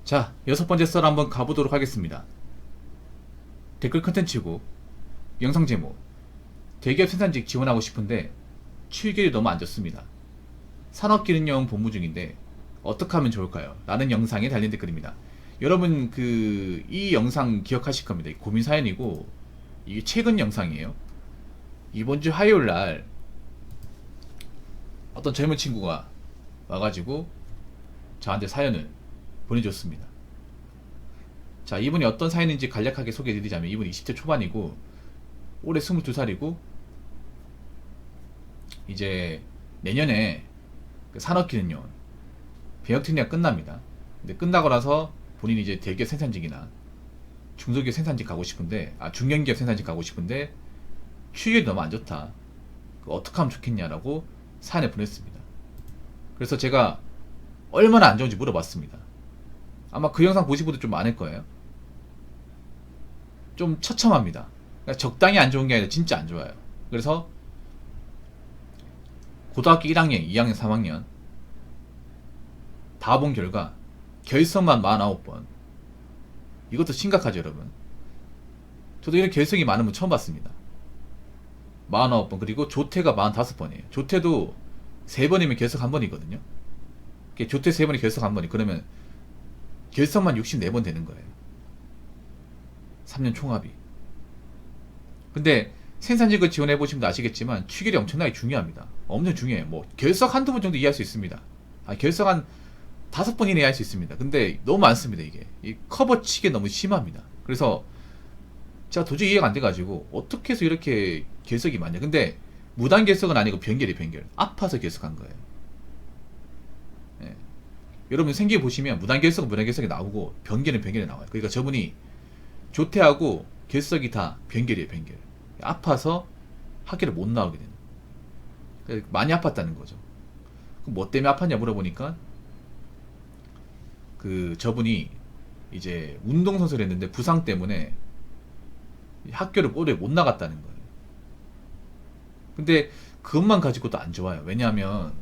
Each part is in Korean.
자, 6번째 썰 한번 가보도록 하겠습니다. 댓글 컨텐츠고 영상 제목, 대기업 생산직 지원하고 싶은데 출결이 너무 안 좋습니다. 산업기능용 본무 중인데 어떻게 하면 좋을까요? 라는 영상에 달린 댓글입니다. 여러분 이 영상 기억하실 겁니다. 고민 사연이고 이게 최근 영상이에요. 이번 주 화요일날 어떤 젊은 친구가 와가지고 저한테 사연을 보내줬습니다. 자, 이분이 어떤 사연인지 간략하게 소개해드리자면 이분이 20대 초반이고 올해 22살이고 이제 내년에 산업기능요원 배역특례가 끝납니다. 근데 끝나고 나서 본인이 이제 대기업 생산직이나 중소기업 생산직 가고 싶은데 중견기업 생산직 가고 싶은데 취업이 너무 안 좋다. 어떻게 하면 좋겠냐라고 사연을 보냈습니다. 그래서 제가 얼마나 안 좋은지 물어봤습니다. 아마 그 영상 보신 분들 좀 많을 거예요. 좀 처참합니다. 그러니까 적당히 안 좋은 게 아니라 진짜 안 좋아요. 그래서 고등학교 1학년, 2학년, 3학년 다 본 결과 결석만 49번. 이것도 심각하죠, 여러분. 저도 이런 결석이 많은 분 처음 봤습니다. 49번. 그리고 조퇴가 45번이에요. 조퇴도 3번이면 결석 1번이거든요. 조퇴 3번이 결석 1번이. 그러면 결석만 64번 되는 거예요. 3년 총합이. 근데 생산직을 지원해보시면 아시겠지만 취결이 엄청나게 중요합니다. 엄청 중요해요. 뭐 결석 한두 번 정도 이해할 수 있습니다. 결석 한 5번 이내 할 수 있습니다. 근데 너무 많습니다. 이게 이 커버치기 너무 심합니다. 그래서 제가 도저히 이해가 안 돼가지고 어떻게 해서 이렇게 결석이 많냐. 근데 무단 결석은 아니고 변결이 변결. 아파서 결석한 거예요. 예. 여러분 생기에 보시면 무단 결석은 무단 결석이 나오고 변결은 변결이 나와요. 그러니까 저분이 조퇴하고 결석이 다 변결이에요. 변결. 아파서 학교를 못 나오게 되는. 그러니까 많이 아팠다는 거죠. 그럼 뭐 때문에 아팠냐 물어보니까 저분이 이제 운동선수를 했는데 부상 때문에 학교를 오래 못 나갔다는 거예요. 근데 그것만 가지고도 안 좋아요. 왜냐하면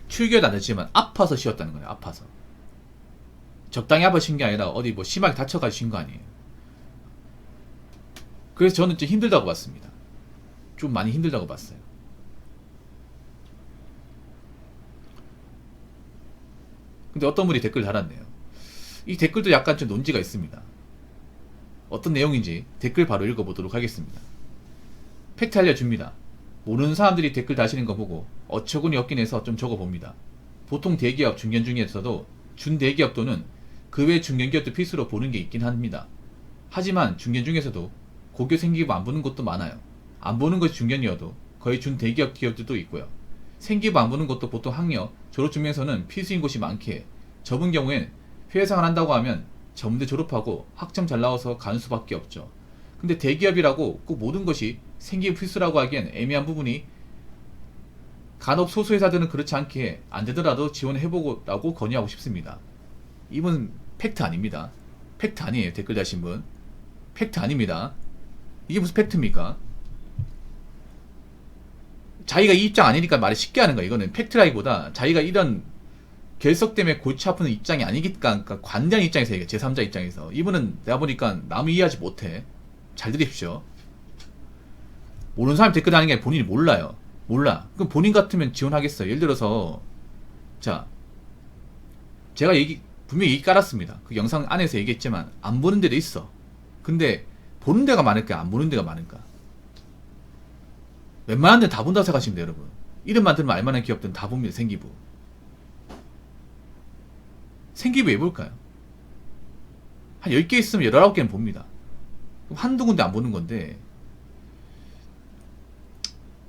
출결도 안 됐지만 아파서 쉬었다는 거예요. 아파서. 적당히 아파 쉰 게 아니라 어디 뭐 심하게 다쳐가지고 쉰 거 아니에요. 그래서 저는 좀 힘들다고 봤습니다. 좀 많이 힘들다고 봤어요. 근데 어떤 분이 댓글 달았네요. 이 댓글도 약간 좀 논지가 있습니다. 어떤 내용인지 댓글 바로 읽어보도록 하겠습니다. 팩트 알려줍니다. 모르는 사람들이 댓글 다시는 거 보고 어처구니 없긴 해서 좀 적어봅니다. 보통 대기업 중견 중에서도 준대기업 또는 그 외 중견기업도 필수로 보는 게 있긴 합니다. 하지만 중견 중에서도 고교 생기부 안 보는 곳도 많아요. 안 보는 것이 중견이어도 거의 준대기업 기업들도 있고요. 생기부 안 보는 것도 보통 학력, 졸업증명서는 필수인 곳이 많기에 접은 경우엔 회사생활 한다고 하면 전문대 졸업하고 학점 잘 나와서 가는 수밖에 없죠. 근데 대기업이라고 꼭 모든 것이 생기부 필수라고 하기엔 애매한 부분이 간혹 소수회사들은 그렇지 않기에 안 되더라도 지원해보고라고 건의하고 싶습니다. 이분 팩트 아닙니다. 팩트 아니에요. 댓글 다신 분. 팩트 아닙니다. 이게 무슨 팩트입니까? 자기가 이 입장 아니니까 말을 쉽게 하는 거야. 이거는 팩트라기보다 자기가 이런 결석 때문에 골치 아픈 입장이 아니니까, 그러니까 관대한 입장에서 얘기해. 제3자 입장에서. 이분은 내가 보니까 남을 이해하지 못해. 잘 들으십시오. 모르는 사람이 댓글 다는 게 본인이 몰라요. 몰라. 그럼 본인 같으면 지원하겠어요. 예를 들어서 자, 제가 분명히 얘기 깔았습니다. 그 영상 안에서 얘기했지만 안 보는 데도 있어. 근데 보는 데가 많을까 안 보는 데가 많을까? 웬만한 데는 다 본다고 생각하시면 돼요. 여러분. 이름만 들으면 알만한 기업들은 다 봅니다. 생기부. 생기부 왜 볼까요? 한 10개 있으면 19개는 봅니다. 그럼 한두 군데 안 보는 건데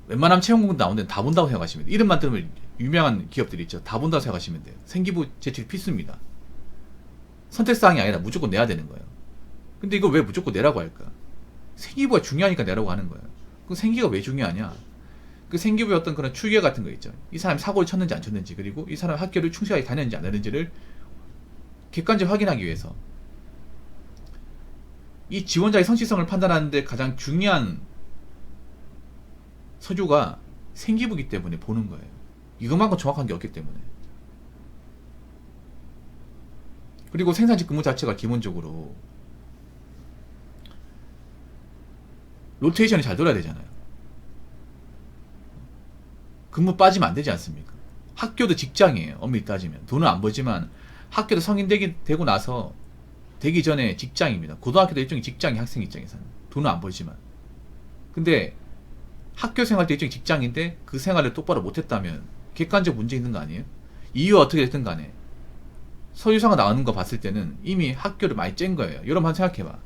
웬만하면 채용 공고 나오는 데는 다 본다고 생각하시면 돼요. 이름만 들으면 유명한 기업들이 있죠. 다 본다고 생각하시면 돼요. 생기부 제출 필수입니다. 선택사항이 아니라 무조건 내야 되는 거예요. 근데 이거 왜 무조건 내라고 할까? 생기부가 중요하니까 내라고 하는 거예요. 그 생기가 왜 중요하냐? 그 생기부의 어떤 그런 출계 같은 거 있죠. 이 사람이 사고를 쳤는지 안 쳤는지, 그리고 이 사람이 학교를 충실하게 다녔는지 안 다녔는지를 객관적으로 확인하기 위해서 이 지원자의 성실성을 판단하는데 가장 중요한 서류가 생기부기 때문에 보는 거예요. 이것만큼 정확한 게 없기 때문에. 그리고 생산직 근무 자체가 기본적으로 로테이션이 잘 돌아야 되잖아요. 근무 빠지면 안 되지 않습니까? 학교도 직장이에요. 엄밀히 따지면 돈은 안 벌지만 학교도 성인 되고 나서 되기 전에 직장입니다. 고등학교도 일종의 직장이 학생 입장에서는 돈은 안 벌지만. 근데 학교 생활도 일종의 직장인데 그 생활을 똑바로 못했다면 객관적 문제 있는 거 아니에요? 이유가 어떻게 됐든 간에 서류상가 나오는 거 봤을 때는 이미 학교를 많이 쨘 거예요. 여러분 한번 생각해봐.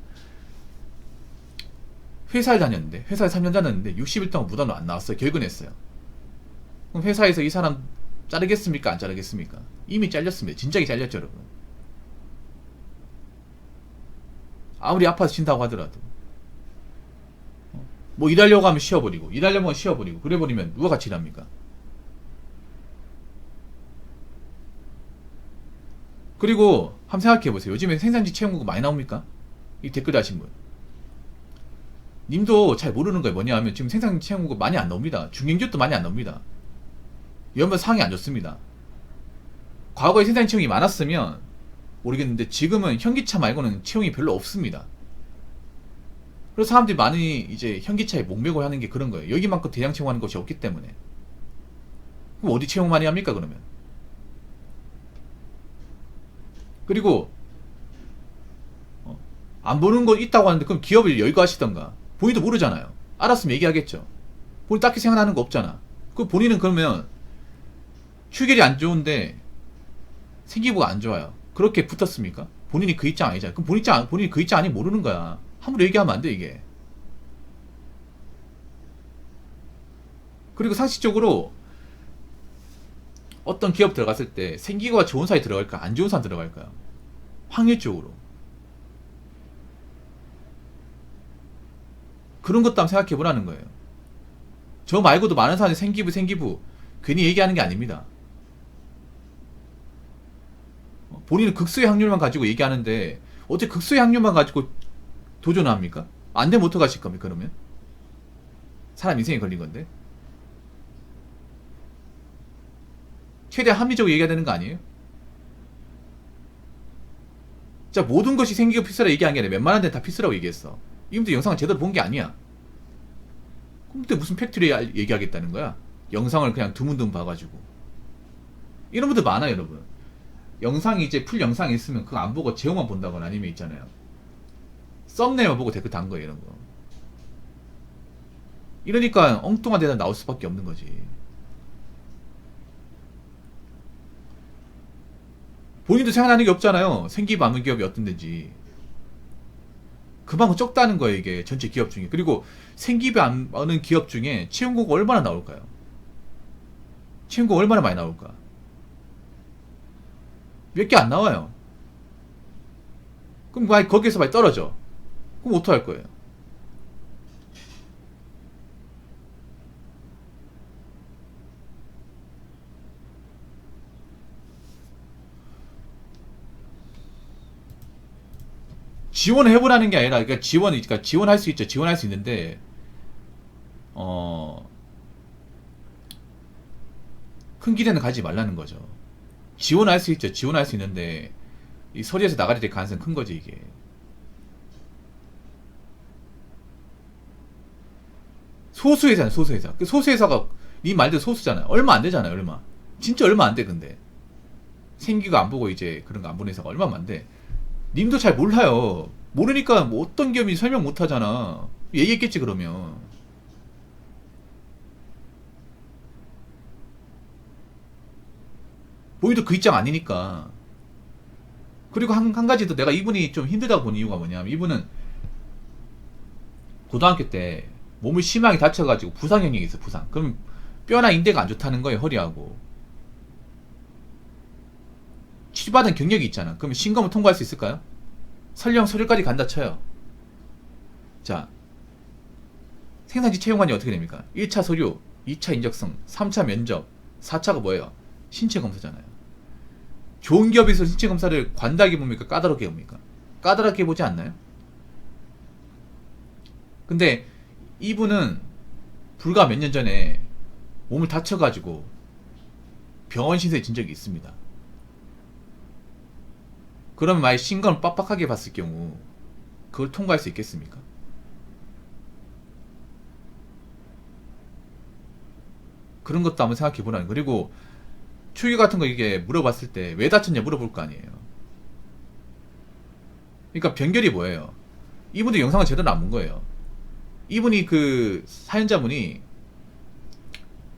회사를 다녔는데 회사에 3년 다녔는데 60일 동안 무단으로 안 나왔어요. 결근했어요. 그럼 회사에서 이 사람 자르겠습니까? 안 자르겠습니까? 이미 잘렸습니다. 진작에 잘렸죠, 여러분. 아무리 아파서 쉰다고 하더라도 뭐 일하려고 하면 쉬어버리고 일하려고 하면 쉬어버리고 그래버리면 누가 같이 일합니까? 그리고 한번 생각해보세요. 요즘에 생산직 채용공고 많이 나옵니까? 이 댓글 다신 분 님도 잘 모르는 거예요. 뭐냐 하면 지금 생산직 채용공고 많이 안 나옵니다. 중견기업도 많이 안 나옵니다. 이러면 상황이 안 좋습니다. 과거에 생산직 채용이 많았으면 모르겠는데 지금은 현기차 말고는 채용이 별로 없습니다. 그래서 사람들이 많이 이제 현기차에 목매고 하는 게 그런 거예요. 여기만큼 대량 채용하는 것이 없기 때문에. 그럼 어디 채용 많이 합니까 그러면? 그리고 안 보는 거 있다고 하는데 그럼 기업을 열거하시던가. 본인도 모르잖아요. 알았으면 얘기하겠죠. 본인 딱히 생각나는 거 없잖아. 그 본인은 그러면 출결이 안 좋은데 생기부가 안 좋아요. 그렇게 붙었습니까? 본인이 그 입장 아니잖아요. 그럼 본인이 그 입장 아니 모르는 거야. 함부로 얘기하면 안 돼 이게. 그리고 상식적으로 어떤 기업 들어갔을 때 생기부가 좋은 사람이 들어갈까 안 좋은 사람 들어갈까요? 확률적으로. 그런 것도 한번 생각해 보라는 거예요. 저 말고도 많은 사람이 생기부 괜히 얘기하는 게 아닙니다. 본인은 극수의 확률만 가지고 얘기하는데 어떻게 극수의 확률만 가지고 도전을 합니까? 안 되면 어떡하실 겁니까 그러면? 사람 인생에 걸린 건데. 최대한 합리적으로 얘기해야 되는 거 아니에요? 자, 모든 것이 생기고 필수라고 얘기한 게 아니라 웬만한 데는 다 필수라고 얘기했어. 이분들 영상을 제대로 본 게 아니야. 그럼 또 무슨 팩트를 얘기하겠다는 거야? 영상을 그냥 드문드문 봐가지고. 이런 분들 많아요 여러분. 영상이 이제 풀 영상이 있으면 그거 안 보고 제목만 본다거나 아니면 있잖아요. 썸네일만 보고 댓글 단 거예요, 이런 거. 이러니까 엉뚱한 대답 나올 수밖에 없는 거지. 본인도 생각나는 게 없잖아요. 생기부 안 하는 기업이 어떤 데인지. 그만큼 적다는 거예요, 이게. 전체 기업 중에. 그리고 생기부 안 하는 기업 중에 채용고가 얼마나 나올까요? 채용고가 얼마나 많이 나올까? 몇 개 안 나와요. 그럼 만약 거기에서 많이 떨어져. 그럼 어떡할 거예요? 지원을 해보라는 게 아니라, 그러니까 지원할 수 있죠. 지원할 수 있는데, 큰 기대는 가지 말라는 거죠. 지원할 수 있죠. 지원할 수 있는데, 이 서류에서 나가게 될 가능성이 큰 거지, 이게. 소수회사는 소수회사. 그 소수회사가, 네 말대로 소수잖아요. 얼마 안 되잖아요, 얼마. 진짜 얼마 안 돼, 근데. 생기가 안 보고 이제 그런 거 안 보는 회사가 얼마 안 돼. 님도 잘 몰라요. 모르니까 뭐 어떤 기업인지 설명 못 하잖아. 얘기했겠지, 그러면. 본인도 그 입장 아니니까. 그리고 한 가지 더 내가 이분이 좀 힘들다고 본 이유가 뭐냐면 이분은 고등학교 때 몸을 심하게 다쳐가지고 부상 영역이 있어, 부상. 그럼 뼈나 인대가 안 좋다는 거예요, 허리하고. 치료받은 경력이 있잖아. 그러면 신검을 통과할 수 있을까요? 설령 서류까지 간다 쳐요. 자, 생산직 채용관이 어떻게 됩니까? 1차 서류, 2차 인적성, 3차 면접, 4차가 뭐예요? 신체 검사잖아요. 좋은 기업에서 신체 검사를 관대하게 봅니까? 까다롭게 봅니까? 까다롭게 보지 않나요? 근데 이분은 불과 몇 년 전에 몸을 다쳐가지고 병원 신세에 진 적이 있습니다. 그러면 만약 신검을 빡빡하게 봤을 경우 그걸 통과할 수 있겠습니까? 그런 것도 한번 생각해 보라는. 그리고 추기 같은 거 이게 물어봤을 때 왜 다쳤냐 물어볼 거 아니에요. 그러니까 변결이 뭐예요? 이분도 영상을 제대로 안 본 거예요. 이분이 그 사연자분이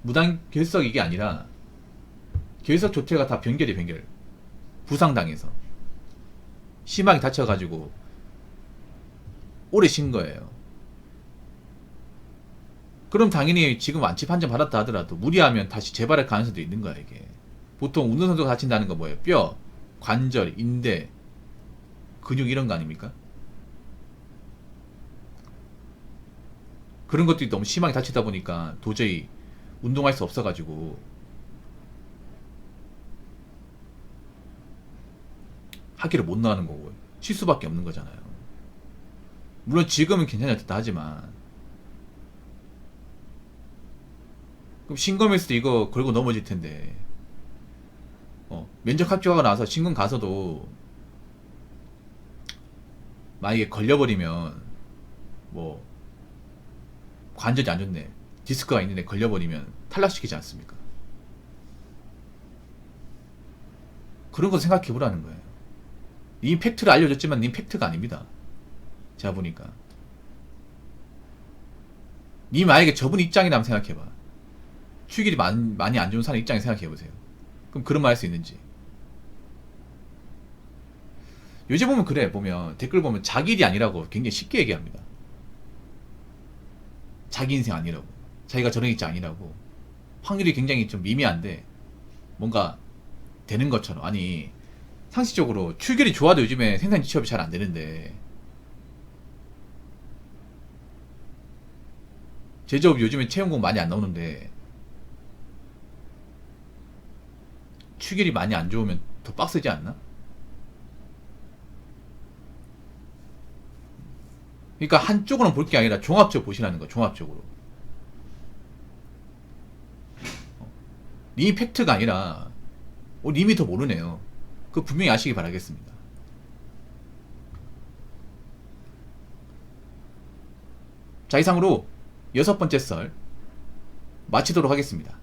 무단 결석 이게 아니라 결석 조퇴가 다 변결이 변결. 부상당해서 심하게 다쳐가지고 오래 쉰 거예요. 그럼 당연히 지금 완치 판정 받았다 하더라도 무리하면 다시 재발할 가능성도 있는 거야 이게. 보통 운동선수가 다친다는 거 뭐예요? 뼈, 관절, 인대, 근육 이런 거 아닙니까? 그런 것들이 너무 심하게 다치다 보니까 도저히 운동할 수 없어가지고 학기를 못 나가는 거고 쉴 수밖에 없는 거잖아요. 물론 지금은 괜찮았다 하지만 그럼 신검했을 때 이거 걸고 넘어질 텐데 면접 합격하고 나서 신검 가서도 만약에 걸려버리면 뭐 관절이 안 좋네 디스크가 있는데 걸려버리면 탈락시키지 않습니까? 그런 거 생각해 보라는 거예요. 님 팩트를 알려줬지만 님 팩트가 아닙니다. 제가 보니까 님 만약에 저분 입장이라면 생각해봐. 추길이 많이 안 좋은 사람 입장에 생각해보세요. 그럼 그런 말 할 수 있는지. 요즘 보면 그래. 보면 댓글 보면 자기 일이 아니라고 굉장히 쉽게 얘기합니다. 자기 인생 아니라고, 자기가 저런 입장 아니라고. 확률이 굉장히 좀 미미한데 뭔가 되는 것처럼. 아니 상식적으로 출결이 좋아도 요즘에 생산 취업이 잘 안 되는데 제조업 요즘에 채용공 많이 안 나오는데 출결이 많이 안 좋으면 더 빡세지 않나? 그러니까 한쪽으로는 볼 게 아니라 종합적으로 보시라는 거. 종합적으로 님이 팩트가 아니라 님이 더 모르네요. 그거 분명히 아시기 바라겠습니다. 자, 이상으로 6번째 썰 마치도록 하겠습니다.